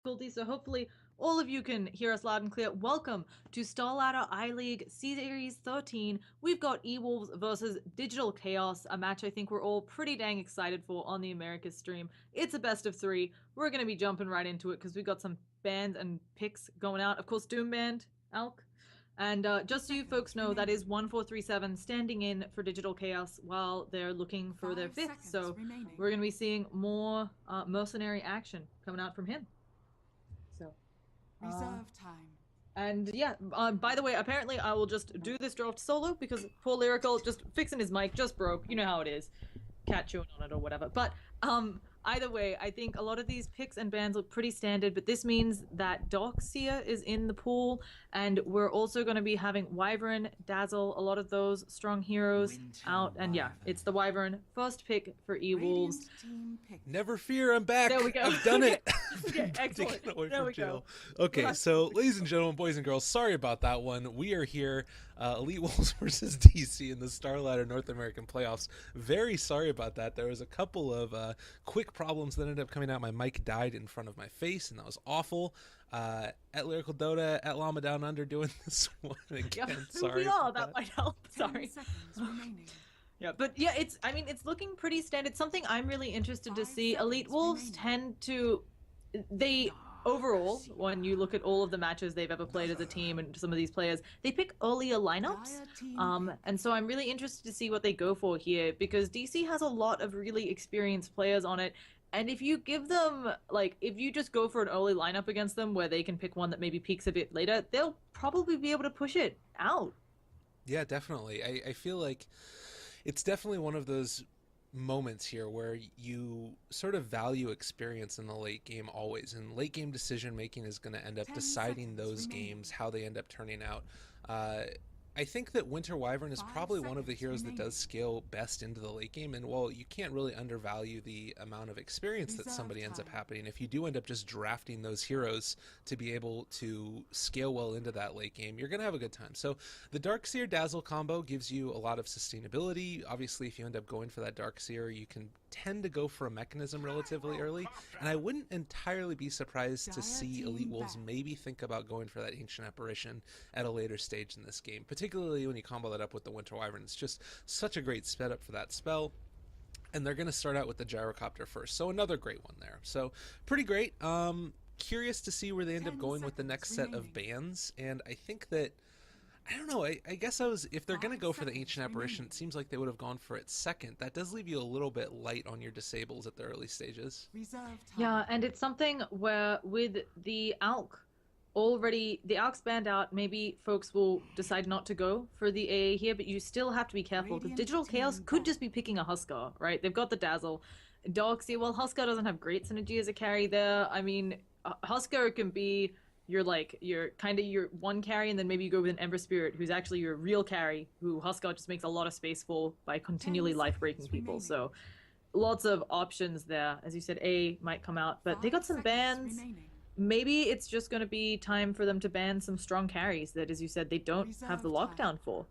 Difficulty, so hopefully all of you can hear us loud and clear. Welcome to Star Ladder I-League Series 13. We've got E-Wolves versus Digital Chaos, a match I think we're all pretty dang excited for on the Americas stream. It's a best of three. We're going to be jumping right into it because we've got some bans and picks going out. Of course, Doom banned, Alk. And just so you folks know, that is 1437 standing in for Digital Chaos while they're looking for their fifth. So we're going to be seeing more mercenary action coming out from him. So, Reserve time. and yeah, by the way, apparently I will just do this draft solo because poor Lyrical just fixing his mic just broke. You know how it is, cat chewing on it or whatever. But either way, I think a lot of these picks and bans look pretty standard. But this means that Darkseer is in the pool, and we're also going to be having Wyvern, Dazzle, a lot of those strong heroes out. And yeah, it's the Wyvern first pick for E-Wolves. Never fear, I'm back. There we go. I've done it. Okay, excellent. There we go. Okay, so ladies and gentlemen, boys and girls, sorry about that one. We are here, Elite Wolves versus DC in the Starladder North American playoffs. Very sorry about that. There was a couple of quick problems that ended up coming out. My mic died in front of my face, and that was awful. At Lyrical Dota, at Llama Down Under doing this one again. Yeah, sorry. that might help. Sorry. Yeah, but yeah, it's looking pretty standard. Something I'm really interested to see. Elite Wolves tend to, they overall, when you look at all of the matches they've ever played as a team and some of these players, they pick earlier lineups. And so I'm really interested to see what they go for here because DC has a lot of really experienced players on it. And if you give them, like, if you just go for an early lineup against them where they can pick one that maybe peaks a bit later, they'll probably be able to push it out. Yeah, definitely. I feel like it's definitely one of those moments here where you sort of value experience in the late game always, and late game decision making is going to end up deciding those games, how they end up turning out. I think that Winter Wyvern is probably one of the heroes that does scale best into the late game, and while you can't really undervalue the amount of experience that somebody ends up happening, if you do end up just drafting those heroes to be able to scale well into that late game, you're going to have a good time. So the Darkseer Dazzle combo gives you a lot of sustainability. Obviously, if you end up going for that Darkseer, you can tend to go for a mechanism relatively early, and I wouldn't entirely be surprised to see Elite Wolves maybe think about going for that Ancient Apparition at a later stage in this game, particularly when you combo that up with the Winter Wyvern. It's just such a great sped up for that spell. And they're going to start out with the Gyrocopter first, so another great one there. So pretty great. Curious to see where they end up going with the next set of bans, and I think that I don't know. I guess if they're going to go for the Ancient Apparition, it seems like they would have gone for it second. That does leave you a little bit light on your disables at the early stages. Yeah, and it's something where with the Alk already, the Alk's banned out, maybe folks will decide not to go for the AA here, but you still have to be careful because Digital Chaos could just be picking a Huskar, right? They've got the Dazzle. Darkseer, well, Huskar doesn't have great synergy as a carry there. I mean, Huskar can be your one carry, and then maybe you go with an Ember Spirit, who's actually your real carry, who Huskar just makes a lot of space for by continually life-breaking people. So lots of options there. As you said, A might come out, but they got some bans. Maybe it's just going to be time for them to ban some strong carries that, as you said, they don't have the lockdown for.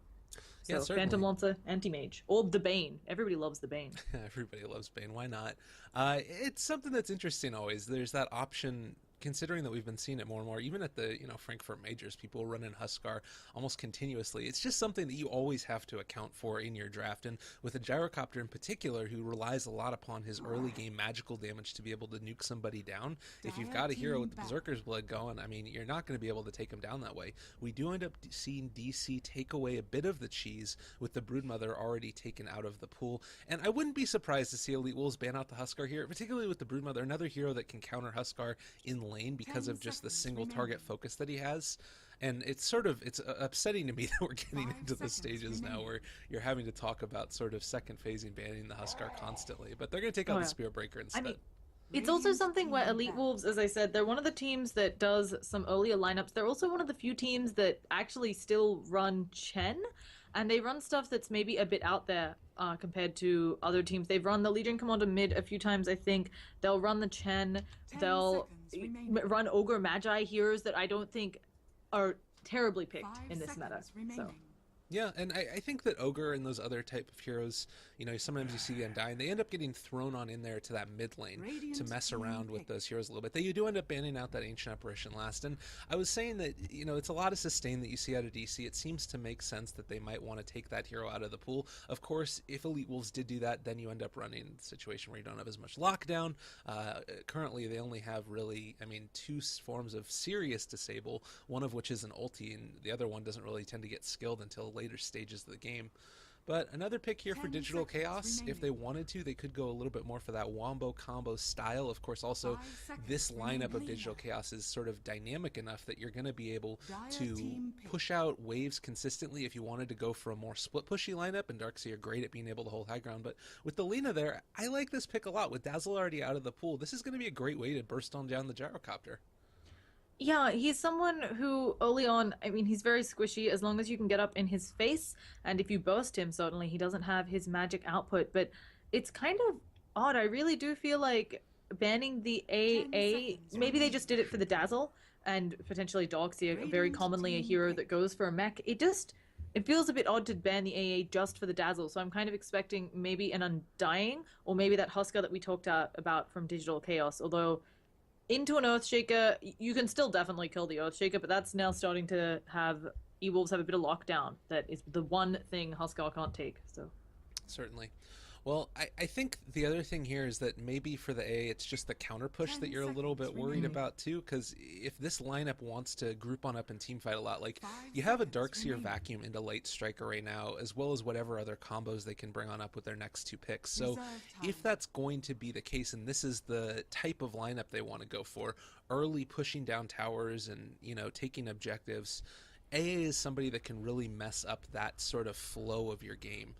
So Yeah, Phantom Lancer, Anti-Mage, or the Bane. Everybody loves the Bane. Everybody loves Bane. Why not? It's something that's interesting always. There's that option, considering that we've been seeing it more and more, even at the Frankfurt majors, people run in Huskar almost continuously. It's just something that you always have to account for in your draft, and with a Gyrocopter in particular, who relies a lot upon his early game magical damage to be able to nuke somebody down. If you've got a hero with the Berserker's Blood going, I mean, you're not going to be able to take him down that way. We do end up seeing DC take away a bit of the cheese with the Broodmother already taken out of the pool, and I wouldn't be surprised to see Elite Wolves ban out the Huskar here, particularly with the Broodmother, another hero that can counter Huskar in lane because of just the single target focus that he has. And it's upsetting to me that we're getting into the stages now where you're having to talk about sort of second phasing banning the Huskar constantly, but they're going to take out the Spear Breaker instead. I mean, it's also something where Elite Wolves, as I said, they're one of the teams that does some earlier lineups. They're also one of the few teams that actually still run Chen, and they run stuff that's maybe a bit out there compared to other teams. They've run the Legion Commander mid a few times, I think. They'll run the Chen. They'll run Ogre Magi heroes that I don't think are terribly picked in this meta. So Yeah, and I think that Ogre and those other type of heroes, sometimes you see the Undying, they end up getting thrown on in there to that mid lane to mess around with those heroes a little bit. They do end up banning out that Ancient Apparition last. And I was saying that, it's a lot of sustain that you see out of DC. It seems to make sense that they might want to take that hero out of the pool. Of course, if Elite Wolves did do that, then you end up running the situation where you don't have as much lockdown. Currently, they only have really, two forms of serious disable, one of which is an ulti, and the other one doesn't really tend to get skilled until later stages of the game. But another pick here for Digital Chaos, if they wanted to, they could go a little bit more for that wombo combo style. Of course, also this lineup of Digital Chaos is sort of dynamic enough that you're going to be able to push out waves consistently if you wanted to go for a more split pushy lineup, and Darkseid are great at being able to hold high ground. But with the Lina there, I like this pick a lot. With Dazzle already out of the pool, this is going to be a great way to burst on down the Gyrocopter. Yeah, he's someone who early on, he's very squishy as long as you can get up in his face, and if you burst him, certainly he doesn't have his magic output, but it's kind of odd. I really do feel like banning the AA, maybe they just did it for the Dazzle, and potentially Doxy, very commonly a hero that goes for a mech. It feels a bit odd to ban the AA just for the Dazzle, so I'm kind of expecting maybe an Undying, or maybe that Husker that we talked about from Digital Chaos, although into an Earthshaker, you can still definitely kill the Earthshaker, but that's now starting to have E-Wolves have a bit of lockdown. That is the one thing Huskar can't take. So certainly. Well, I think the other thing here is that maybe for the A, it's just the counter push that you're a little bit worried about too, because if this lineup wants to group on up and team fight a lot, like you have a Darkseer vacuum into Light Striker right now, as well as whatever other combos they can bring on up with their next two picks. So if that's going to be the case, and this is the type of lineup they want to go for, early pushing down towers and, taking objectives, AA is somebody that can really mess up that sort of flow of your game.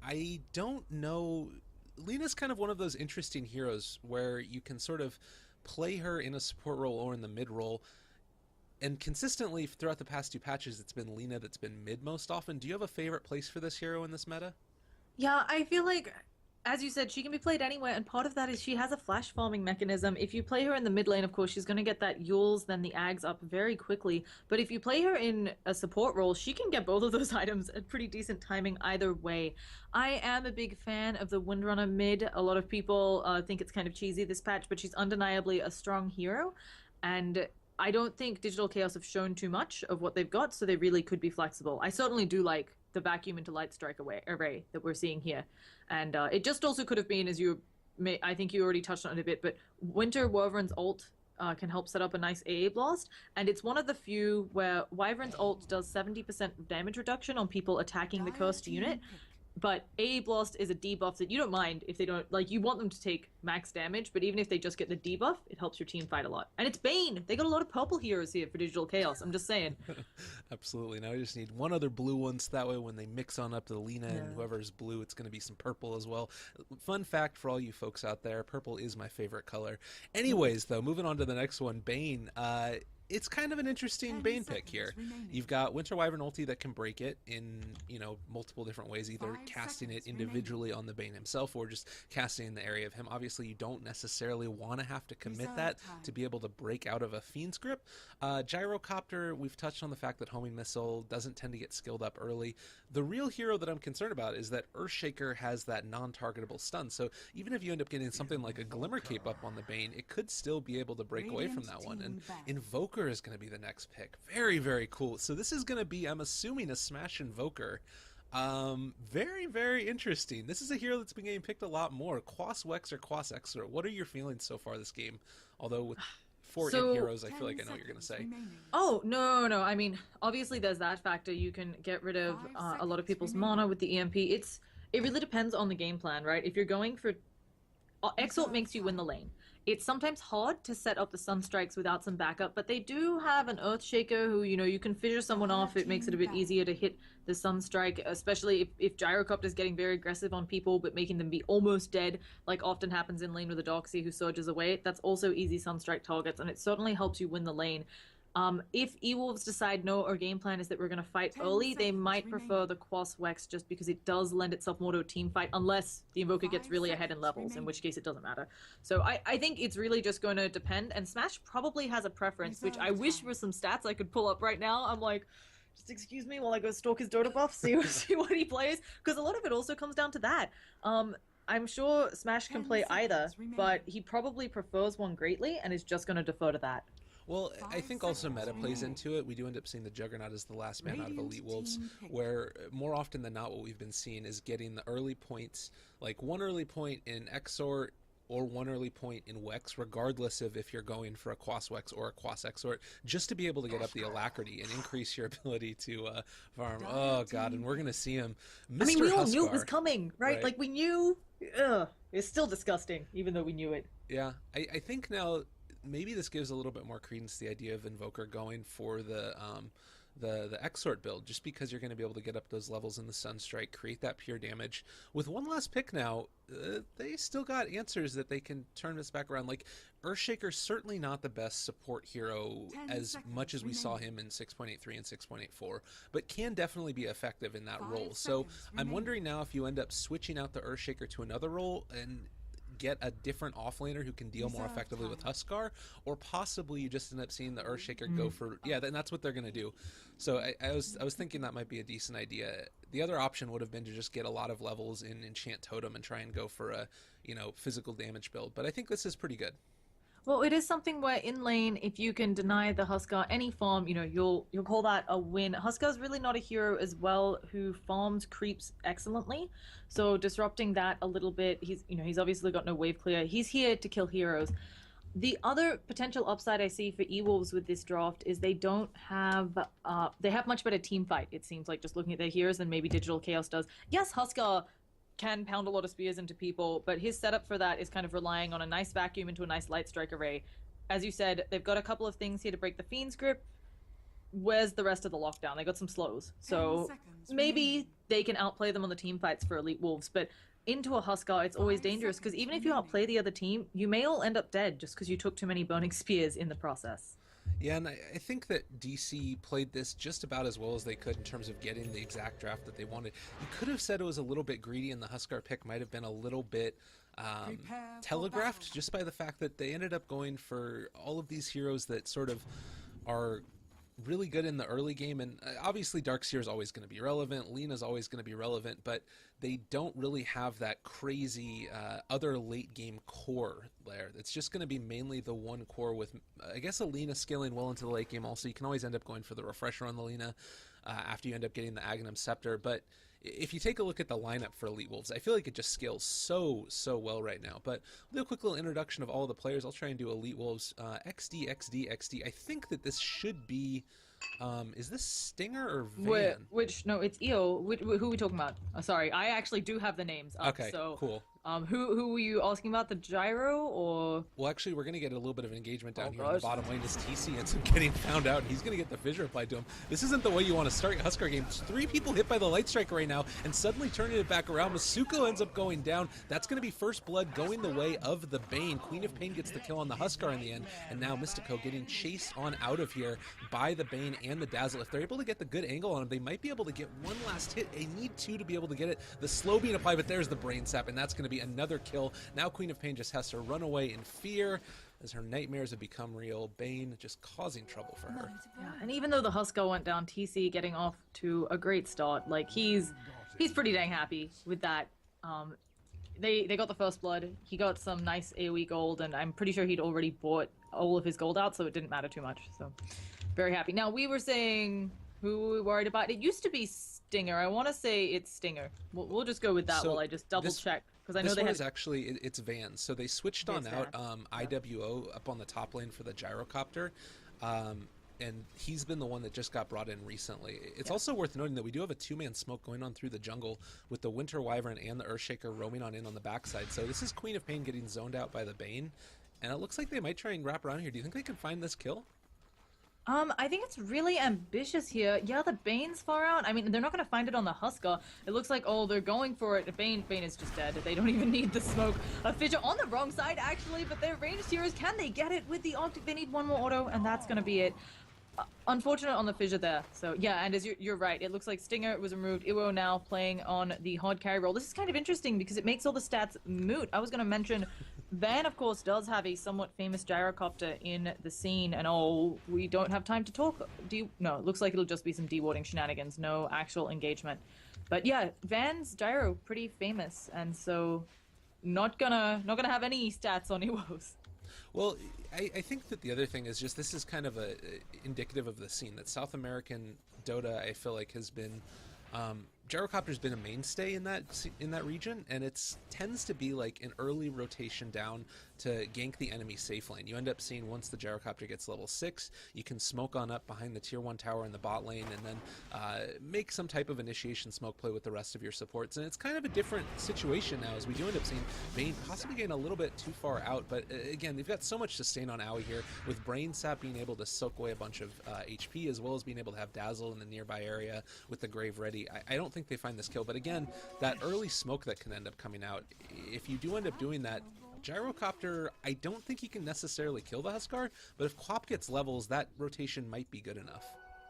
I don't know. Lina's kind of one of those interesting heroes where you can sort of play her in a support role or in the mid role. And consistently throughout the past two patches, it's been Lina that's been mid most often. Do you have a favorite place for this hero in this meta? Yeah, I feel like, as you said, she can be played anywhere, and part of that is she has a flash farming mechanism. If you play her in the mid lane, of course, she's going to get that Yules, then the Ags up very quickly. But if you play her in a support role, she can get both of those items at pretty decent timing either way. I am a big fan of the Windrunner mid. A lot of people think it's kind of cheesy this patch, but she's undeniably a strong hero. And I don't think Digital Chaos have shown too much of what they've got, so they really could be flexible. I certainly do like the vacuum into Light Strike array that we're seeing here. And it just also could have been, I think you already touched on it a bit, but Winter Wyvern's ult can help set up a nice AA blast, and it's one of the few where Wyvern's ult does 70% damage reduction on people attacking the cursed unit, but AA blast is a debuff that you don't mind if they don't, like, you want them to take max damage, but even if they just get the debuff, it helps your team fight a lot. And it's Bane! They got a lot of purple heroes here for Digital Chaos, I'm just saying. Absolutely. Now we just need one other blue one, so that way when they mix on up the Lina and whoever's blue, it's going to be some purple as well. Fun fact for all you folks out there, purple is my favorite color. Anyways, though, moving on to the next one, Bane. It's kind of an interesting Bane pick here. You've got Winter Wyvern ulti that can break it in, multiple different ways, either casting it individually on the Bane himself or just casting in the area of him. Obviously, you don't necessarily want to have to commit that to be able to break out of a Fiend's grip. Gyrocopter, we've touched on the fact that Homing Missile doesn't tend to get skilled up early. The real hero that I'm concerned about is that Earthshaker has that non-targetable stun, so even if you end up getting something like a Glimmer Cape up on the Bane, it could still be able to break away from that one. And Invoker is going to be the next pick. Very, very cool. So this is going to be, I'm assuming, a Smash Invoker. Very, very interesting. This is a hero that's been getting picked a lot more. Quas Wex or Quas Exor. What are your feelings so far this game? Although with four heroes, I feel like I know what you're going to say. Oh, no. Obviously there's that factor. You can get rid of a lot of people's mana with the EMP. It really depends on the game plan, right? If you're going for... Exalt makes you win the lane. It's sometimes hard to set up the Sunstrikes without some backup, but they do have an Earthshaker who, you can fissure someone off. It makes it a bit easier to hit the Sunstrike, especially if Gyrocopter is getting very aggressive on people, but making them be almost dead, like often happens in lane with a Doxy who surges away. That's also easy Sunstrike targets, and it certainly helps you win the lane. If E-Wolves decide no, our game plan is that we're going to fight early, they might prefer the Quas Wex just because it does lend itself more to a team fight, unless the Invoker gets really ahead in levels, in which case it doesn't matter. So I think it's really just going to depend, and Smash probably has a preference, which I wish were some stats I could pull up right now. I'm like, just excuse me while I go stalk his Dota buff, see what he plays, because a lot of it also comes down to that. I'm sure Smash can play either, but he probably prefers one greatly and is just going to defer to that. Well, I think also meta plays into it. We do end up seeing the Juggernaut as the last man out of Elite Wolves, where more often than not what we've been seeing is getting the early points, like one early point in Exort or one early point in Wex, regardless of if you're going for a Quas Wex or a Quas Exort, just to be able to get up the alacrity and increase your ability to farm. Oh, God, and we're going to see him. Mr. I mean, we all Huskar, knew it was coming, right? Like, we knew... it's still disgusting, even though we knew it. Yeah, I think now maybe this gives a little bit more credence to the idea of Invoker going for the Exort build, just because you're going to be able to get up those levels in the Sunstrike, create that pure damage. With one last pick now, they still got answers that they can turn this back around. Like, Earthshaker's certainly not the best support hero as much as we saw him in 6.83 and 6.84, but can definitely be effective in that role. So I'm wondering now if you end up switching out the Earthshaker to another role and get a different offlaner who can deal more effectively with Huskar, or possibly you just end up seeing the Earthshaker go for then that's what they're going to do. So I was thinking that might be a decent idea. The other option would have been to just get a lot of levels in Enchant Totem and try and go for a physical damage build, but I think this is pretty good. Well, it is something where in lane, if you can deny the Huskar any farm, you'll call that a win. Huskar's really not a hero as well who farms creeps excellently, so disrupting that a little bit. He's obviously got no wave clear. He's here to kill heroes. The other potential upside I see for E-Wolves with this draft is they don't have they have much better team fight. It seems like just looking at their heroes than maybe Digital Chaos does. Yes, Huskar can pound a lot of spears into people, but his setup for that is kind of relying on a nice vacuum into a nice light strike array. As you said, they've got a couple of things here to break the Fiend's grip. Where's the rest of the lockdown? They got some slows. So maybe they can outplay them on the team fights for Elite Wolves, but into a Huskar, it's always dangerous, because even if you outplay the other team, you may all end up dead just because you took too many burning spears in the process. Yeah, and I think that DC played this just about as well as they could in terms of getting the exact draft that they wanted. You could have said it was a little bit greedy, and the Huskar pick might have been a little bit telegraphed just by the fact that they ended up going for all of these heroes that sort of are really good in the early game, and obviously Darkseer is always going to be relevant, Lena's always going to be relevant, but they don't really have that crazy other late game core there. It's just going to be mainly the one core with, I guess, a Lena scaling well into the late game. Also, you can always end up going for the refresher on the Lena after you end up getting the Aghanim Scepter, but if you take a look at the lineup for Elite Wolves, I feel like it just scales so well right now. But we'll do a quick little introduction of all the players. I'll try and do Elite Wolves. XD. I think that this should be... is this Stinger or Van? No, it's EO. Who are we talking about? Sorry, I actually do have the names up. Okay, so, cool. Who were you asking about? The Gyro or? Well, actually, we're going to get a little bit of engagement down here on the bottom lane as TC ends up getting found out. He's going to get the fissure applied to him. This isn't the way you want to start your Huskar game. There's 3 people hit by the Light Strike right now, and suddenly turning it back around. Masuko ends up going down. That's going to be first blood going the way of the Bane. Queen of Pain gets the kill on the Huskar in the end, and now Mystico getting chased on out of here by the Bane and the Dazzle. If they're able to get the good angle on him, they might be able to get one last hit. They need 2 to be able to get it. The slow being applied, but there's the Brain Sap, and that's going to be another kill. Now Queen of Pain just has to run away in fear as her nightmares have become real. Bane just causing trouble for her. Yeah, and even though the Huskar went down, TC getting off to a great start. Like, he's pretty dang happy with that. They got the first blood. He got some nice AoE gold, and I'm pretty sure he'd already bought all of his gold out, so it didn't matter too much. So very happy. Now, we were saying who were we worried about? It used to be Stinger. I want to say it's Stinger. We'll just go with that while I just double check. I know this one is actually, it's Vans. So they switched on out IWO up on the top lane for the Gyrocopter. And he's been the one that just got brought in recently. It's also worth noting that we do have a 2-man smoke going on through the jungle with the Winter Wyvern and the Earthshaker roaming on in on the backside. So this is Queen of Pain getting zoned out by the Bane. And it looks like they might try and wrap around here. Do you think they can find this kill? I think it's really ambitious here. Yeah, the Bane's far out. I mean, they're not going to find it on the Huskar. It looks like, they're going for it. Bane is just dead. They don't even need the smoke. A Fissure on the wrong side, actually, but their ranged heroes, can they get it with the Optic? They need one more auto, and that's going to be it. Unfortunate on the Fissure there. So, yeah, and as you're right, it looks like Stinger was removed. Iwo now playing on the hard carry role. This is kind of interesting because it makes all the stats moot. I was going to mention Van, of course, does have a somewhat famous gyrocopter in the scene, and oh, we don't have time to talk. No, it looks like it'll just be some dewarding shenanigans, no actual engagement. But yeah, Van's gyro pretty famous, and so not gonna have any stats on Ewo's. Well, I think that the other thing is just this is kind of indicative of the scene that South American Dota, I feel like, has been gyrocopter's been a mainstay in that region, and it's tends to be like an early rotation down to gank the enemy safe lane. You end up seeing once the gyrocopter gets level 6, you can smoke on up behind the tier 1 tower in the bot lane, and then make some type of initiation smoke play with the rest of your supports. And it's kind of a different situation now, as we do end up seeing Bane possibly getting a little bit too far out. But again, they've got so much sustain on Owie here, with Brain Sap being able to soak away a bunch of HP, as well as being able to have Dazzle in the nearby area with the Grave ready. I don't think they find this kill, but again, that early smoke that can end up coming out, if you do end up doing that, Gyrocopter, I don't think he can necessarily kill the Huskar, but if Quap gets levels, that rotation might be good enough.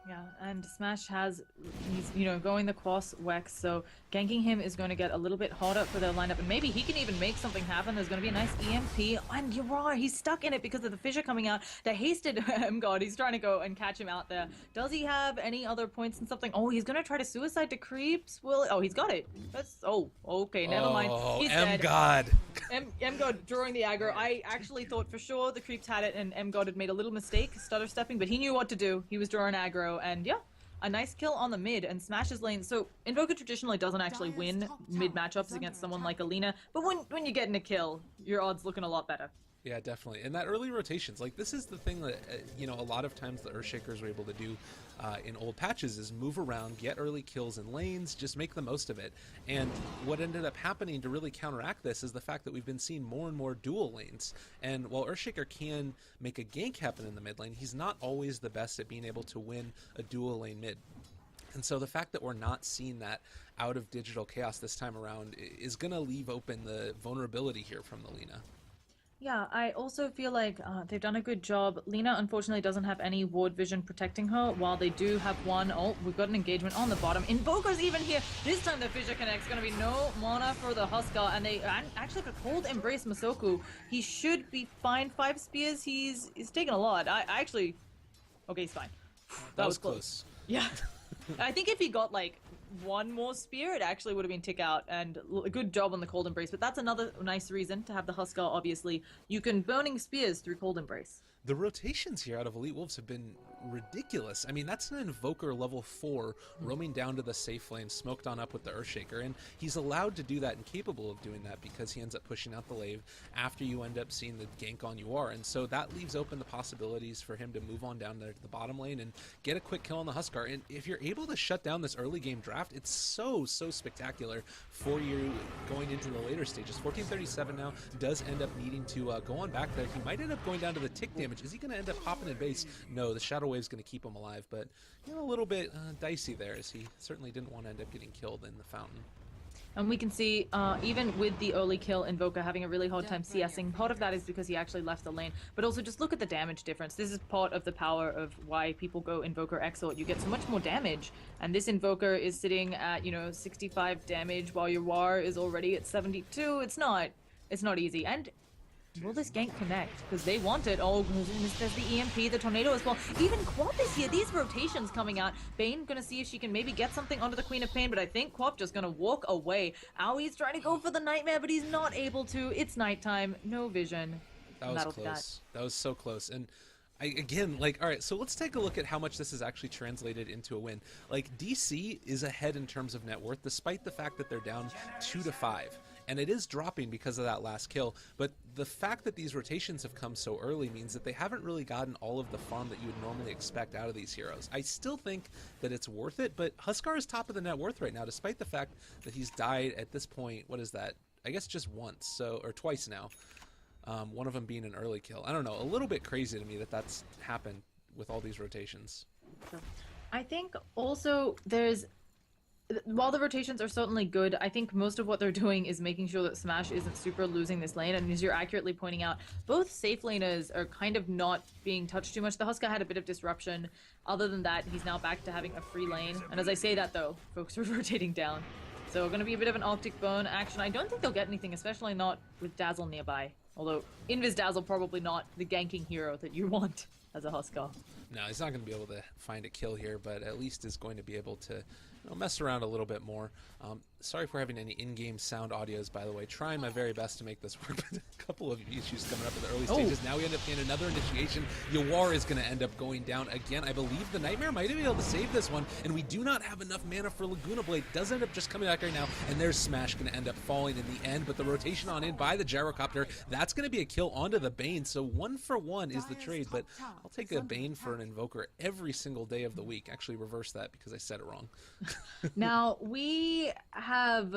Yeah, and Smash he's, going the Quas Wex, so ganking him is going to get a little bit harder for their lineup, and maybe he can even make something happen. There's going to be a nice EMP, and you're right, he's stuck in it because of the fissure coming out. The hasted God, he's trying to go and catch him out there. Does he have any other points and something? Oh, he's going to try to suicide to creeps. Oh, he's got it. Okay, never mind. He's dead. God. M-God drawing the aggro. I actually thought for sure the creeps had it, and M-God had made a little mistake, stutter stepping, but he knew what to do. He was drawing aggro. And yeah, a nice kill on the mid and Smash's lane. So Invoker traditionally doesn't actually win mid matchups against someone like Alina, but when you're getting a kill, your odds looking a lot better. Yeah, definitely. And that early rotations, like this is the thing that, a lot of times the Earthshakers were able to do in old patches is move around, get early kills in lanes, just make the most of it. And what ended up happening to really counteract this is the fact that we've been seeing more and more dual lanes. And while Earthshaker can make a gank happen in the mid lane, he's not always the best at being able to win a dual lane mid. And so the fact that we're not seeing that out of Digital Chaos this time around is going to leave open the vulnerability here from the Lina. Yeah, I also feel like they've done a good job. Lina, unfortunately, doesn't have any ward vision protecting her, while they do have one. Oh, we've got an engagement on the bottom. Invoker's even here. This time the fissure connects. Going to be no mana for the Huskar, and they actually could Cold Embrace Masoku. He should be fine. 5 spears. He's taking a lot. I actually... Okay, he's fine. That was close. Yeah. I think if he got, like, one more spear, it actually would have been tick out, and a good job on the Cold Embrace. But that's another nice reason to have the Huskar, obviously. You can Burning Spears through Cold Embrace. The rotations here out of Elite Wolves have been ridiculous. I mean, that's an Invoker level 4 roaming down to the safe lane, smoked on up with the Earthshaker, and he's allowed to do that and capable of doing that because he ends up pushing out the Lave after you end up seeing the gank on UR, and so that leaves open the possibilities for him to move on down there to the bottom lane and get a quick kill on the Huskar. And if you're able to shut down this early game draft, it's so spectacular for you going into the later stages. 1437 now does end up needing to go on back there. He might end up going down to the tick damage. Is he going to end up popping in base? No, the Shadow Wave's going to keep him alive, but a little bit dicey there, as he certainly didn't want to end up getting killed in the fountain. And we can see, even with the early kill, Invoker having a really hard time CSing. Part of that is because he actually left the lane, but also just look at the damage difference. This is part of the power of why people go Invoker Exort. You get so much more damage, and this Invoker is sitting at, 65 damage, while your War is already at 72. It's not easy. And will this gank connect? Because they want it. Oh, there's the EMP, the tornado as well. Even Quap is here. These rotations coming out. Bane gonna see if she can maybe get something onto the Queen of Pain, but I think Quap just gonna walk away. Owie's trying to go for the Nightmare, but he's not able to. It's nighttime. No vision. That was close. That was so close. And again, all right, so let's take a look at how much this is actually translated into a win. DC is ahead in terms of net worth, despite the fact that they're down 2-5. And it is dropping because of that last kill, but the fact that these rotations have come so early means that they haven't really gotten all of the farm that you would normally expect out of these heroes. I still think that it's worth it, but Huskar is top of the net worth right now, despite the fact that he's died at this point, what is that? I guess just once, or twice now. One of them being an early kill. I don't know, a little bit crazy to me that that's happened with all these rotations. I think also while the rotations are certainly good, I think most of what they're doing is making sure that Smash isn't super losing this lane. And as you're accurately pointing out, both safe laners are kind of not being touched too much. The Huskar had a bit of disruption. Other than that, he's now back to having a free lane. And as I say that, though, folks are rotating down. So going to be a bit of an Arctic Burn action. I don't think they'll get anything, especially not with Dazzle nearby. Although Invis Dazzle probably not the ganking hero that you want as a Huskar. No, he's not going to be able to find a kill here, but at least is going to be able to mess around a little bit more. Sorry for having any in-game sound audios, by the way. Trying my very best to make this work, but a couple of issues coming up in the early stages. Now we end up getting another initiation. Yawar is going to end up going down again. I believe the Nightmare might be able to save this one, and we do not have enough mana for Laguna Blade. Does end up just coming back right now, and there's Smash going to end up falling in the end, but the rotation on in by the Gyrocopter, that's going to be a kill onto the Bane, so 1-for-1 is the trade, but I'll take a Bane for an Invoker every single day of the week. Actually, reverse that because I said it wrong. Now, we have...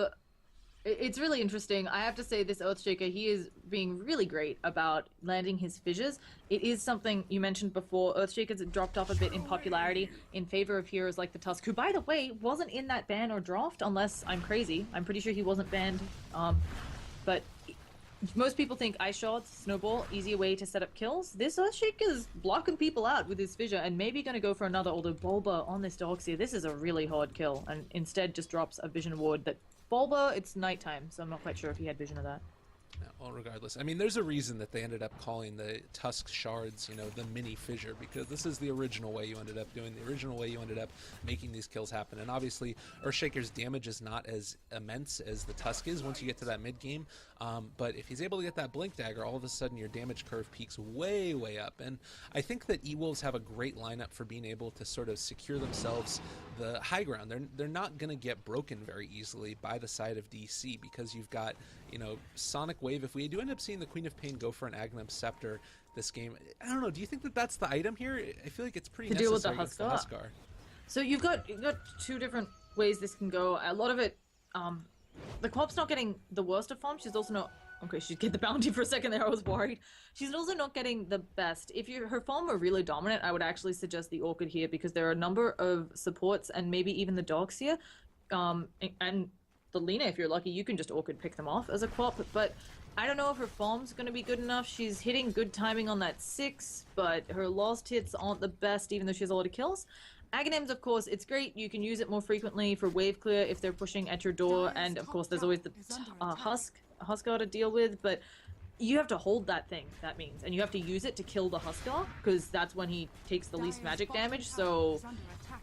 It's really interesting. I have to say, this Earthshaker, he is being really great about landing his fissures. It is something you mentioned before. Earthshakers have dropped off a bit in popularity in favor of heroes like the Tusk, who, by the way, wasn't in that ban or draft, unless I'm crazy. I'm pretty sure he wasn't banned. But most people think Ice Shards, Snowball, easier way to set up kills. This Earthshaker's blocking people out with his fissure and maybe going to go for another, although Bulba on this Darkseer, this is a really hard kill, and instead just drops a Vision Ward that Bulba, it's nighttime, so I'm not quite sure if he had vision of that. No, well, regardless, I mean, there's a reason that they ended up calling the Tusk Shards, the mini fissure, because this is the original way you ended up doing, the original way you ended up making these kills happen. And obviously, Earthshaker's damage is not as immense as the Tusk is once you get to that mid game. But if he's able to get that Blink Dagger, all of a sudden your damage curve peaks way, way up. And I think that E-Wolves have a great lineup for being able to sort of secure themselves the high ground. They're not going to get broken very easily by the side of DC because you've got, Sonic Wave. If we do end up seeing the Queen of Pain go for an Aghanim Scepter this game, I don't know, do you think that that's the item here? I feel like it's pretty necessary deal with the Huskar. So you've got two different ways this can go. A lot of it, the Co-op's not getting the worst of farms. She's also not... Okay, she'd get the bounty for a second there. I was worried. She's also not getting the best. If her farm were really dominant, I would actually suggest the Orchid here because there are a number of supports and maybe even the Darkseer. And the Lina, if you're lucky, you can just Orchid pick them off as a co-op. But I don't know if her farm's going to be good enough. She's hitting good timing on that 6, but her lost hits aren't the best, even though she has a lot of kills. Aghanims, of course, it's great. You can use it more frequently for wave clear if they're pushing at your door. And, of course, there's always the Huskar to deal with. But you have to hold that thing, that means. And you have to use it to kill the Huskar, because that's when he takes the least magic damage. So,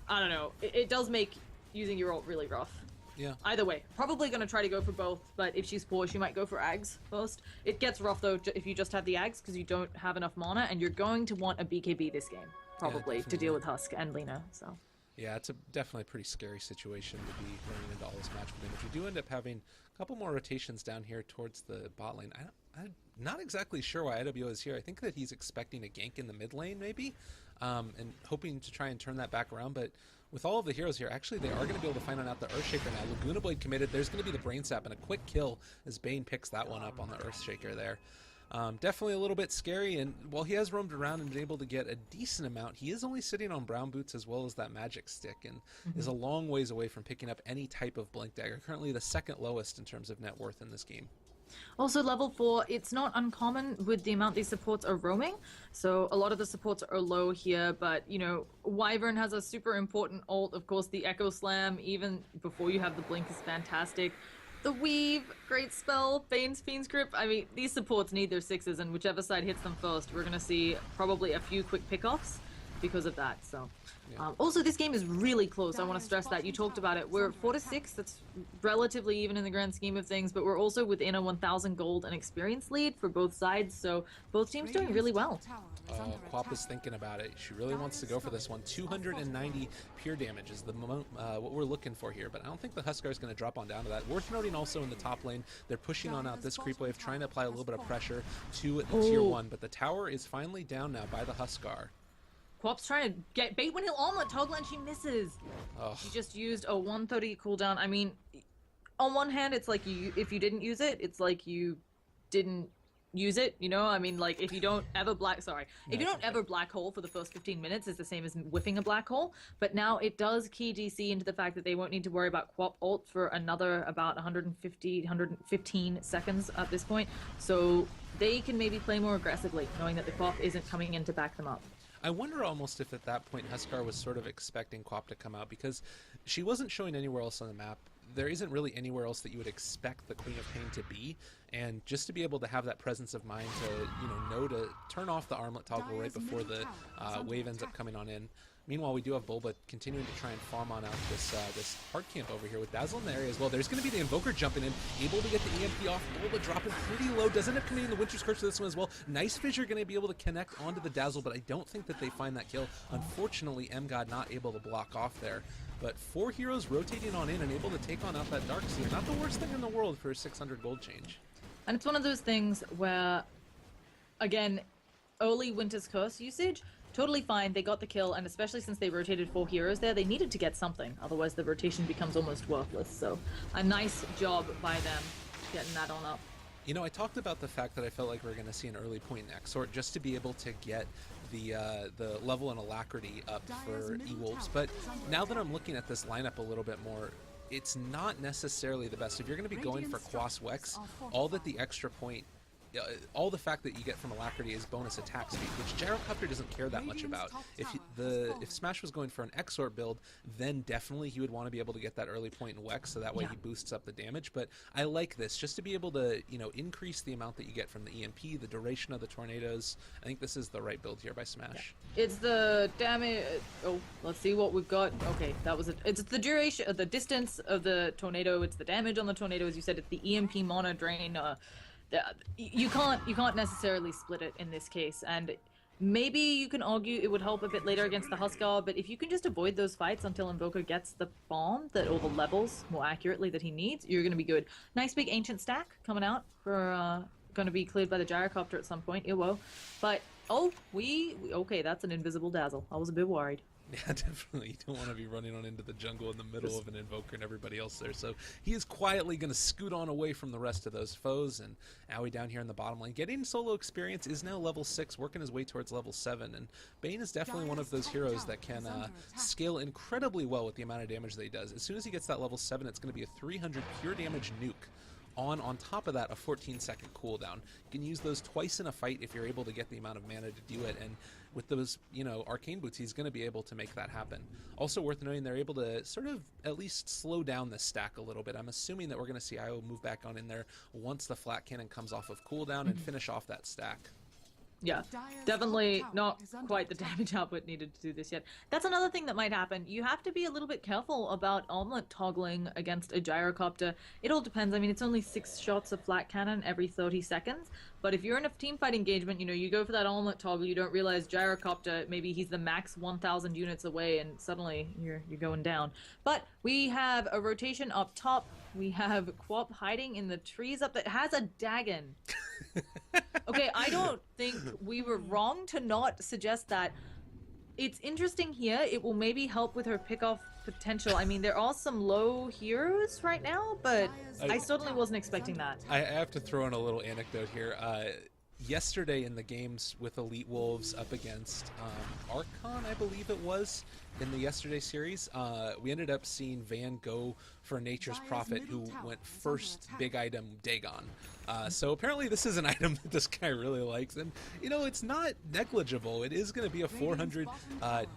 I don't know. It does make using your ult really rough. Yeah. Either way, probably going to try to go for both, but if she's poor, she might go for Ags first. It gets rough, though, if you just have the Ags, because you don't have enough mana, and you're going to want a BKB this game, probably, to deal with Husk and Lina, so... Yeah, it's definitely a pretty scary situation to be running into all this match with him. If we do end up having a couple more rotations down here towards the bot lane, I'm not exactly sure why IWO is here. I think that he's expecting a gank in the mid lane, maybe, and hoping to try and turn that back around, but... With all of the heroes here, actually, they are going to be able to find out the Earthshaker now. Laguna Blade committed. There's going to be the Brain Sap and a quick kill as Bane picks that one up on the Earthshaker there. Definitely a little bit scary, and while he has roamed around and been able to get a decent amount, he is only sitting on brown boots as well as that magic stick, and is a long ways away from picking up any type of Blink Dagger. Currently the second lowest in terms of net worth in this game. Also, level 4, it's not uncommon with the amount these supports are roaming, so a lot of the supports are low here, but, Wyvern has a super important ult, of course, the Echo Slam, even before you have the Blink, is fantastic. The Weave, great spell, Bane's Fiend's Grip, I mean, these supports need their 6s, and whichever side hits them first, we're going to see probably a few quick pickoffs because of that, so... Yeah. Also, this game is really close. I want to stress that. You talked about it. We're 4-6. That's relatively even in the grand scheme of things, but we're also within a 1,000 gold and experience lead for both sides, so both teams doing really well. Quap is thinking about it. She really wants to go for this one. 290 pure damage is the what we're looking for here, but I don't think the Huskar is going to drop on down to that. Worth noting also in the top lane, they're pushing on out this creep wave, trying to apply a little bit of pressure to the tier 1, but the tower is finally down now by the Huskar. Quap's trying to get bait when he'll omelet toggle and she misses. She just used a 130 cooldown. I mean, on one hand, it's like if you didn't use it, it's like you didn't use it, I mean, like, if you don't ever black hole for the first 15 minutes, it's the same as whiffing a black hole, but now it does key DC into the fact that they won't need to worry about Quap ult for another about 115 seconds at this point, so they can maybe play more aggressively, knowing that the Quap isn't coming in to back them up. I wonder almost if at that point Huskar was sort of expecting Quap to come out, because she wasn't showing anywhere else on the map there isn't really anywhere else that you would expect the Queen of Pain to be, and just to be able to have that presence of mind to know to turn off the armlet toggle right before the wave ends up coming on in. Meanwhile, we do have Bulba continuing to try and farm on out this hard camp over here with Dazzle in the area as well. There's going to be the Invoker jumping in, able to get the EMP off. Bulba dropping pretty low, doesn't end up committing the Winter's Curse for this one as well. Nice Fissure going to be able to connect onto the Dazzle, but I don't think that they find that kill. Unfortunately, MGod not able to block off there. But 4 heroes rotating on in and able to take on out that Darkseer. Not the worst thing in the world for a 600 gold change. And it's one of those things where, again, early Winter's Curse usage, totally fine, they got the kill, and especially since they rotated 4 heroes there, they needed to get something, otherwise the rotation becomes almost worthless. So a nice job by them getting that on up. You know, I talked about the fact that I felt like we are going to see an early point in Exort just to be able to get the level and alacrity up for E-Wolves, but now that I'm looking at this lineup a little bit more, it's not necessarily the best. If you're going to be going for Quas Wex, all that the extra point, all the fact that you get from alacrity is bonus attack speed, which Gyrocopter doesn't care that much about. If Smash was going for an Exort build, then definitely he would want to be able to get that early point in Wex, so that way he boosts up the damage. But I like this, just to be able to, increase the amount that you get from the EMP, the duration of the tornadoes. I think this is the right build here by Smash. Yeah. It's the damage. Oh, let's see what we've got. Okay, that was it. It's the duration, the distance of the tornado. It's the damage on the tornado, as you said. It's the EMP mono drain. You can't necessarily split it in this case, and maybe you can argue it would help a bit later against the Huskar, but if you can just avoid those fights until Invoker gets the bomb or the levels more accurately that he needs, you're going to be good. Nice big Ancient stack coming out for going to be cleared by the Gyrocopter at some point. Whoa. But okay, that's an invisible Dazzle. I was a bit worried. Yeah, definitely. You don't want to be running on into the jungle in the middle of an Invoker and everybody else there. So he is quietly going to scoot on away from the rest of those foes. And Aoi down here in the bottom lane, getting solo experience, is now level 6, working his way towards level 7. And Bane is definitely one of those heroes that can scale incredibly well with the amount of damage that he does. As soon as he gets that level 7, it's going to be a 300 pure damage nuke. On top of that, a 14-second cooldown. You can use those twice in a fight if you're able to get the amount of mana to do it, and with those, arcane boots, he's going to be able to make that happen. Also worth noting, they're able to sort of at least slow down the stack a little bit. I'm assuming that we're going to see Io move back on in there once the flat cannon comes off of cooldown and finish off that stack. Yeah, definitely not quite the damage output needed to do this yet. That's another thing that might happen. You have to be a little bit careful about armlet toggling against a Gyrocopter. It all depends. I mean, it's only 6 shots of flat cannon every 30 seconds. But if you're in a teamfight engagement, you go for that armlet toggle, you don't realize Gyrocopter, maybe he's the max 1,000 units away, and suddenly you're going down. But we have a rotation up top. We have Quap hiding in the trees up that has a Dagon. Okay, I don't think we were wrong to not suggest that. It's interesting here. It will maybe help with her pick-off potential. I mean, there are some low heroes right now, but I certainly wasn't expecting that. I have to throw in a little anecdote here. Yesterday in the games with Elite Wolves up against Archon, I believe it was, in the yesterday series, we ended up seeing Van go for Nature's Prophet, who went first big item Dagon. So apparently this is an item that this guy really likes, and it's not negligible. It is going to be a 400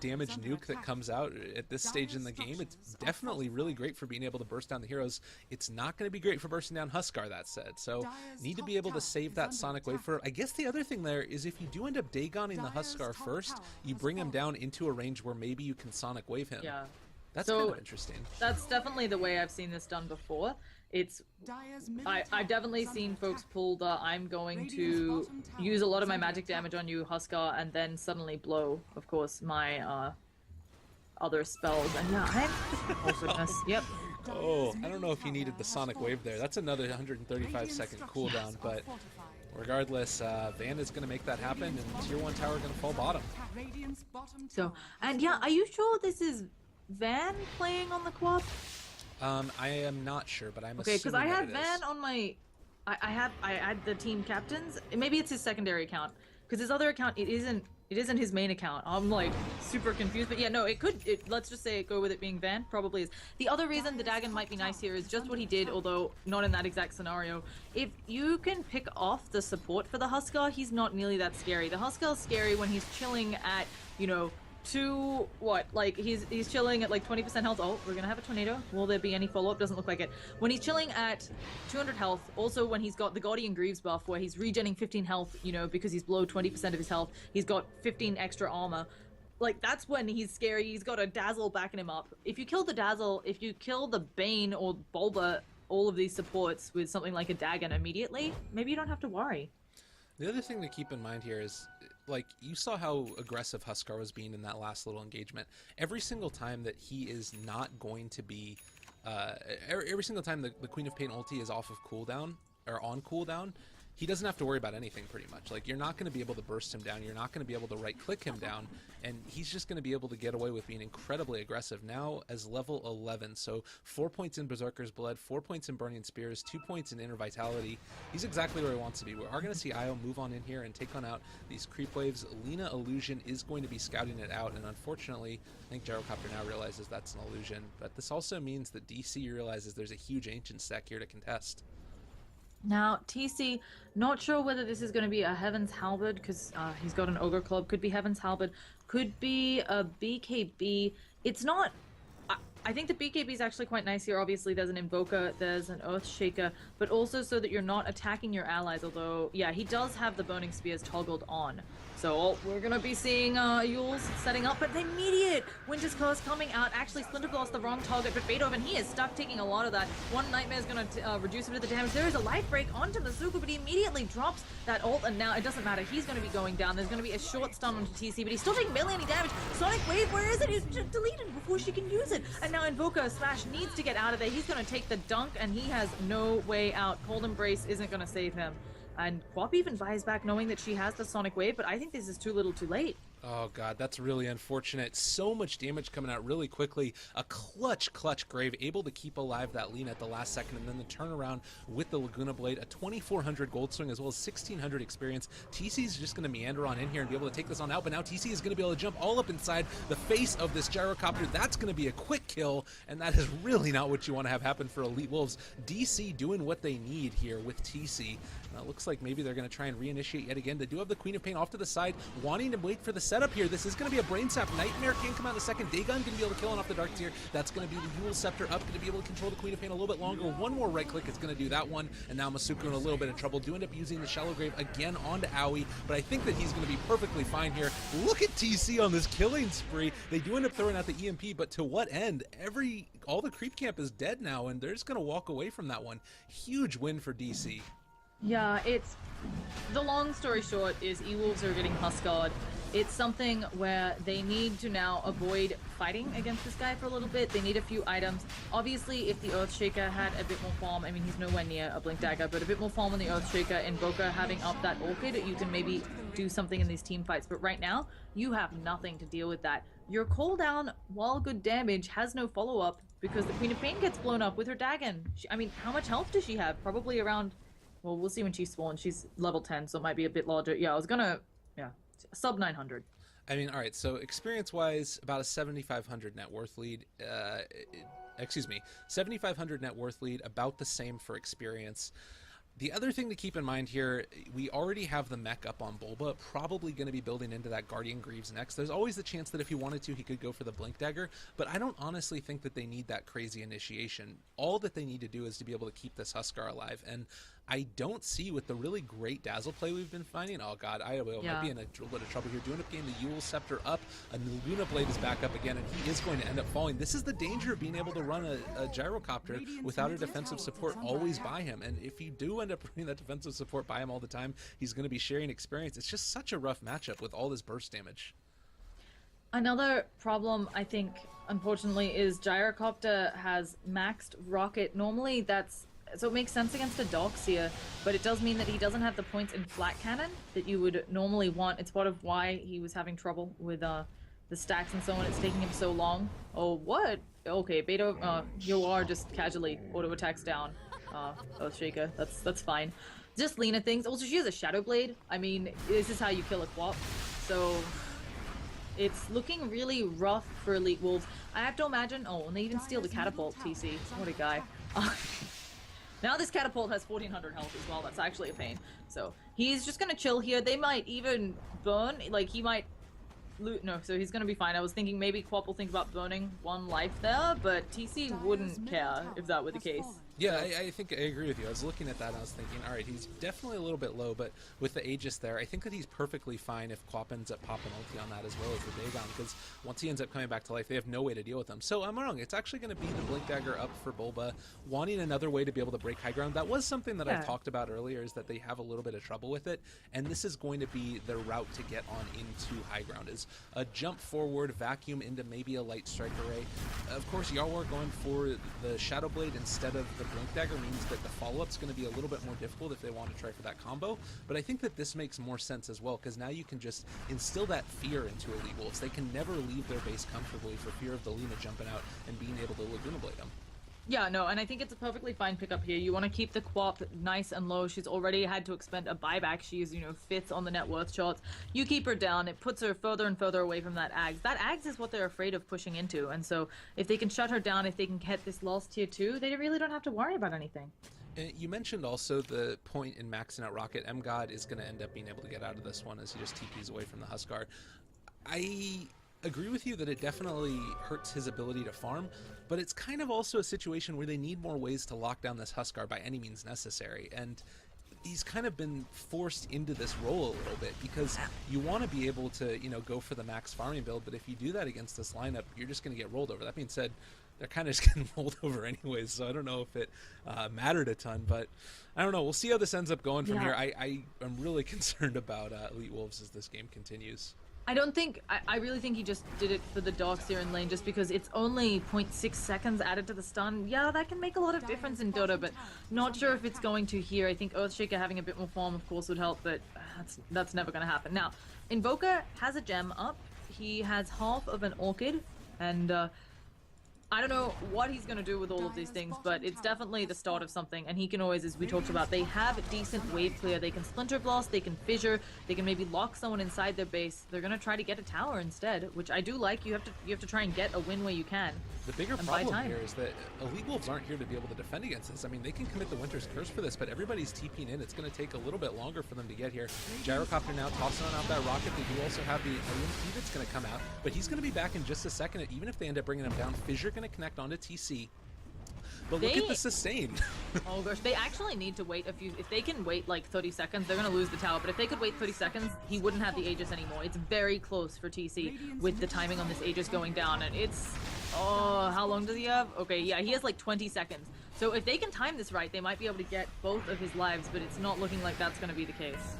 damage nuke that comes out at this stage in the game. It's definitely really great for being able to burst down the heroes. It's not going to be great for bursting down Huskar, that said. So need to be able to save that Sonic Wave for. I guess the other thing there is if you do end up Dagoning the Huskar first, you bring him down into a range where maybe you can Sonic Wave him. Yeah. That's kind of interesting. That's definitely the way I've seen this done before. I've definitely seen folks pull the I'm going to use a lot of my magic damage on you, Huskar, and then suddenly blow, of course, my other spells. And yeah, oh goodness, yep. Oh, I don't know if you needed the Sonic Wave there. That's another 135-second cooldown, but regardless, Van is going to make that happen, and Tier 1 tower going to fall bottom. So, and yeah, are you sure this is Van playing on the Quap? I am not sure, but I'm okay, because I have Van on my. I had the team captains. Maybe it's his secondary account, because his other account it isn't his main account. I'm like super confused, but yeah, no, it could. Let's just say go with it being Van. Probably is. The other reason the Dagon might be nice here is just what he did, although not in that exact scenario. If you can pick off the support for the Huskar, he's not nearly that scary. The Huskar's scary when he's chilling at to what? Like he's chilling at like 20% health. Oh, we're gonna have a tornado. Will there be any follow-up? Doesn't look like it. When he's chilling at 200 health, also when he's got the Guardian Greaves buff where he's regenerating 15 health, you know, because he's below 20% of his health, he's got 15 extra armor. Like that's when he's scary. He's got a Dazzle backing him up. If you kill the Dazzle, if you kill the Bane or Bulba, all of these supports with something like a Dagon immediately, maybe you don't have to worry. The other thing to keep in mind here is, like, you saw how aggressive Huskar was being in that last little engagement. Every single time that he is not going to be, every single time the Queen of Pain ulti is off of cooldown, or on cooldown, he doesn't have to worry about anything pretty much. Like, you're not going to be able to burst him down, you're not going to be able to right-click him down, and he's just going to be able to get away with being incredibly aggressive. Now as level 11, so 4 points in Berserker's Blood, 4 points in Burning Spears, 2 points in Inner Vitality. He's exactly where he wants to be. We are going to see Io move on in here and take on out these creep waves. Lina Illusion is going to be scouting it out, and unfortunately, I think Gyrocopter now realizes that's an illusion, but this also means that DC realizes there's a huge Ancient stack here to contest. Now, TC, not sure whether this is going to be a Heaven's Halberd, because he's got an Ogre Club. Could be Heaven's Halberd. Could be a BKB. It's not... I think the BKB is actually quite nice here. Obviously, there's an Invoker, there's an Earthshaker, but also so that you're not attacking your allies, although, yeah, he does have the Burning Spears toggled on. So we're going to be seeing Yules setting up, but the immediate Winter's Curse coming out. Actually, Splinter Blast the wrong target, but Beethoven, he is stuck taking a lot of that. One Nightmare is going to reduce him to the damage. There is a life break onto Mizuku, but he immediately drops that ult, and now it doesn't matter. He's going to be going down. There's going to be a short stun onto TC, but he's still taking barely any damage. Sonic Wave, where is it? He's just deleted before she can use it. And now Invoker Smash needs to get out of there. He's going to take the dunk, and he has no way out. Cold Embrace isn't going to save him. And Quap even buys back knowing that she has the Sonic Wave, but I think this is too little too late. Oh god, that's really unfortunate. So much damage coming out really quickly. A clutch Grave able to keep alive that Lina at the last second, and then the turnaround with the Laguna Blade, a 2400 gold swing as well as 1600 experience. TC's just going to meander on in here and be able to take this on out, but now TC is going to be able to jump all up inside the face of this Gyrocopter. That's going to be a quick kill, and that is really not what you want to have happen for Elite Wolves. DC doing what they need here with TC. It looks like maybe they're going to try and reinitiate yet again. They do have the Queen of Pain off to the side, wanting to wait for the setup here. This is going to be a Brain Sap. Nightmare can come out in a second. Dagon going to be able to kill him off the Dark Tier. That's going to be the Yule Scepter up, going to be able to control the Queen of Pain a little bit longer. One more right click is going to do that one, and now Masuku in a little bit of trouble. Do end up using the Shallow Grave again onto Aoi, but I think that he's going to be perfectly fine here. Look at TC on this killing spree. They do end up throwing out the EMP, but to what end? All the creep camp is dead now, and they're just going to walk away from that one. Huge win for DC. Yeah, it's... The long story short is E-Wolves are getting Huskar'd. It's something where they need to now avoid fighting against this guy for a little bit. They need a few items. Obviously, if the Earthshaker had a bit more farm, I mean, he's nowhere near a Blink Dagger, but a bit more farm on the Earthshaker, Invoker having up that Orchid, you can maybe do something in these team fights. But right now, you have nothing to deal with that. Your cooldown, while good damage, has no follow-up because the Queen of Pain gets blown up with her Dagon. I mean, how much health does she have? Probably around... Well, we'll see when she spawns. She's level 10, so it might be a bit larger. Yeah, I was gonna... Yeah, sub 900. I mean, all right, so experience-wise, about a 7,500 net worth lead. Excuse me, 7,500 net worth lead, about the same for experience. The other thing to keep in mind here, we already have the mech up on Bulba, probably going to be building into that Guardian Greaves next. There's always the chance that if he wanted to, he could go for the Blink Dagger, but I don't honestly think that they need that crazy initiation. All that they need to do is to be able to keep this Huskar alive, and I don't see, with the really great Dazzle play we've been finding, oh god, might be in a little bit of trouble here. Do end up getting the Yule Scepter up, a Laguna Blade is back up again, and he is going to end up falling. This is the danger of being able to run a Gyrocopter without a defensive support always by him, and if you do end up running that defensive support by him all the time, he's going to be sharing experience. It's just such a rough matchup with all this burst damage. Another problem, I think, unfortunately, is Gyrocopter has maxed Rocket. Normally, so it makes sense against a Doxia, but it does mean that he doesn't have the points in Flat Cannon that you would normally want. It's part of why he was having trouble with the stacks and so on. It's taking him so long. Oh, what? Okay, Beta, you are just casually auto attacks down. Earthshaker, that's fine. Just Lina things. Also, she has a Shadow Blade. I mean, this is how you kill a Quap. So, it's looking really rough for Elite Wolves. I have to imagine... Oh, and they even steal the Catapult, TC. What a guy. Now this Catapult has 1400 health as well. That's actually a pain. So, he's just gonna chill here. They might even burn. Like, he might no, so he's gonna be fine. I was thinking maybe Quap will think about burning 1 life there, but TC wouldn't care if that were the case. Yeah, I think I agree with you. I was looking at that and I was thinking, all right, he's definitely a little bit low, but with the Aegis there, I think that he's perfectly fine if Quap ends up popping ulti on that as well as the Dagon, because once he ends up coming back to life, they have no way to deal with him. So I'm wrong. It's actually going to be the Blink Dagger up for Bulba, wanting another way to be able to break high ground. That was something that I talked about earlier, is that they have a little bit of trouble with it, and this is going to be their route to get on into high ground, is a jump forward, vacuum into maybe a light strike array. Of course, Yarwar going for the Shadow Blade instead of the Blink Dagger means that the follow-up's going to be a little bit more difficult if they want to try for that combo, but I think that this makes more sense as well, because now you can just instill that fear into Elite Wolves. They can never leave their base comfortably for fear of the Lina jumping out and being able to Laguna Blade them. Yeah, no, and I think it's a perfectly fine pickup here. You want to keep the Quap nice and low. She's already had to expend a buyback. She's, 5th on the net worth charts. You keep her down. It puts her further and further away from that Ags. That Ags is what they're afraid of pushing into, and so if they can shut her down, if they can get this last tier 2, they really don't have to worry about anything. You mentioned also the point in maxing out Rocket. M-God is going to end up being able to get out of this one as he just TPs away from the Huskar. I agree with you that it definitely hurts his ability to farm, but it's kind of also a situation where they need more ways to lock down this Huskar by any means necessary, and he's kind of been forced into this role a little bit, because you want to be able to, go for the max farming build, but if you do that against this lineup, you're just going to get rolled over. That being said, they're kind of just getting rolled over anyways, so I don't know if it mattered a ton, but I don't know. We'll see how this ends up going from here. I am really concerned about Elite Wolves as this game continues. I really think he just did it for the Darks here in lane, just because it's only 0.6 seconds added to the stun. Yeah, that can make a lot of difference in Dota, but not sure if it's going to here. I think Earthshaker having a bit more farm, of course, would help, but that's never going to happen. Now, Invoker has a gem up. He has half of an Orchid, and I don't know what he's going to do with all of these things, but it's definitely the start of something, and he can always, as we talked about, they have decent wave clear. They can Splinter Blast, they can Fissure, they can maybe lock someone inside their base. They're going to try to get a tower instead, which I do like. You have to try and get a win where you can. The bigger problem here is that Elite Wolves aren't here to be able to defend against this. I mean, they can commit the Winter's Curse for this, but everybody's TPing in. It's going to take a little bit longer for them to get here. Gyrocopter now tossing on out that rocket. They do also have the EMP that's going to come out, but he's going to be back in just a second. Even if they end up bringing him down, Fissure going to connect onto TC. But look at the sustain. Oh gosh, they actually need to wait a few. If they can wait like 30 seconds, they're going to lose the tower. But if they could wait 30 seconds, he wouldn't have the Aegis anymore. It's very close for TC with the timing on this Aegis going down. And it's, how long does he have? Okay, yeah, he has like 20 seconds. So if they can time this right, they might be able to get both of his lives, but it's not looking like that's going to be the case.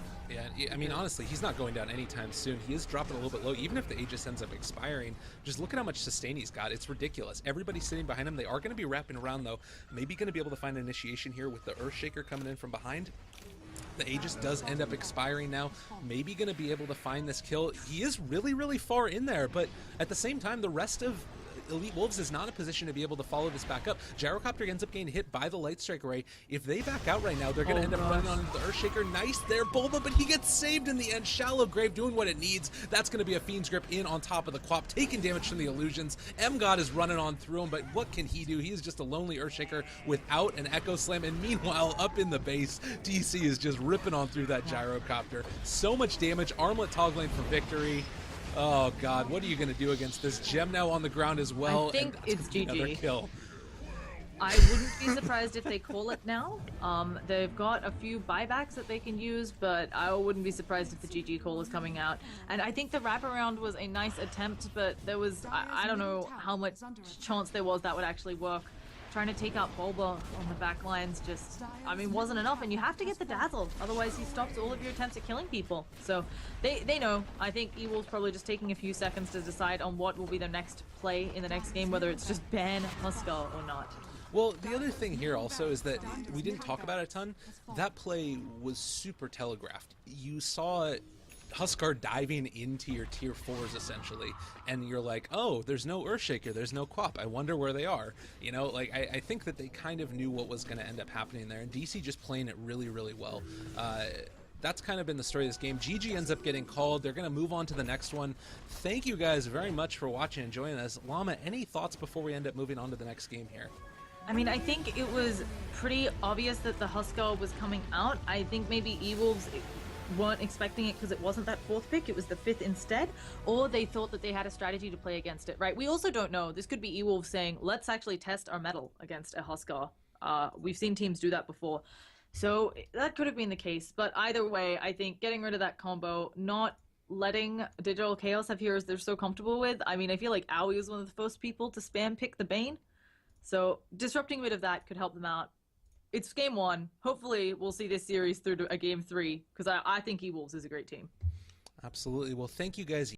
Yeah, I mean, honestly, he's not going down anytime soon. He is dropping a little bit low. Even if the Aegis ends up expiring, just look at how much sustain he's got. It's ridiculous. Everybody's sitting behind him. They are going to be wrapping around, though. Maybe going to be able to find an initiation here with the Earthshaker coming in from behind. The Aegis does end up expiring now. Maybe going to be able to find this kill. He is really, really far in there, but at the same time, the rest of Elite Wolves is not in a position to be able to follow this back up. Gyrocopter ends up getting hit by the Light Strike Array. If they back out right now, they're going to end up running on the Earthshaker. Nice there, Bulba, but he gets saved in the end. Shallow Grave doing what it needs. That's going to be a Fiend's Grip in on top of the Quap, taking damage from the illusions. M-God is running on through him, but what can he do? He is just a lonely Earthshaker without an Echo Slam, and meanwhile, up in the base, DC is just ripping on through that Gyrocopter. So much damage. Armlet toggling for victory. Oh God, what are you going to do against this? Gem now on the ground as well. I think it's GG. Another kill. I wouldn't be surprised if they call it now. They've got a few buybacks that they can use, but I wouldn't be surprised if the GG call is coming out. And I think the wraparound was a nice attempt, but there was, I don't know how much chance there was that would actually work. Trying to take out Bulba on the back lines just, wasn't enough, and you have to get the Dazzle, otherwise he stops all of your attempts at killing people. So they know. I think Evil's probably just taking a few seconds to decide on what will be their next play in the next game, whether it's just ban Huskar or not. Well, the other thing here also is that we didn't talk about it a ton. That play was super telegraphed. You saw Huskar diving into your tier 4s essentially, and you're like, oh, there's no Earthshaker, there's no Quap, I wonder where they are. I think that they kind of knew what was going to end up happening there, and DC just playing it really, really well. That's kind of been the story of this game. GG ends up getting called. They're going to move on to the next one. Thank you guys very much for watching and joining us. Llama, any thoughts before we end up moving on to the next game here? I think it was pretty obvious that the Huskar was coming out. I think maybe E-Wolves weren't expecting it because it wasn't that fourth pick, it was the fifth instead, or they thought that they had a strategy to play against it, right? We also don't know. This could be Ewolf saying, let's actually test our mettle against a Huskar. We've seen teams do that before. So that could have been the case, but either way, I think getting rid of that combo, not letting Digital Chaos have heroes they're so comfortable with. I mean, I feel like Aoi was one of the first people to spam pick the Bane, so disrupting rid of that could help them out. It's game one. Hopefully, we'll see this series through to a game three, because I think E-Wolves is a great team. Absolutely. Well, thank you guys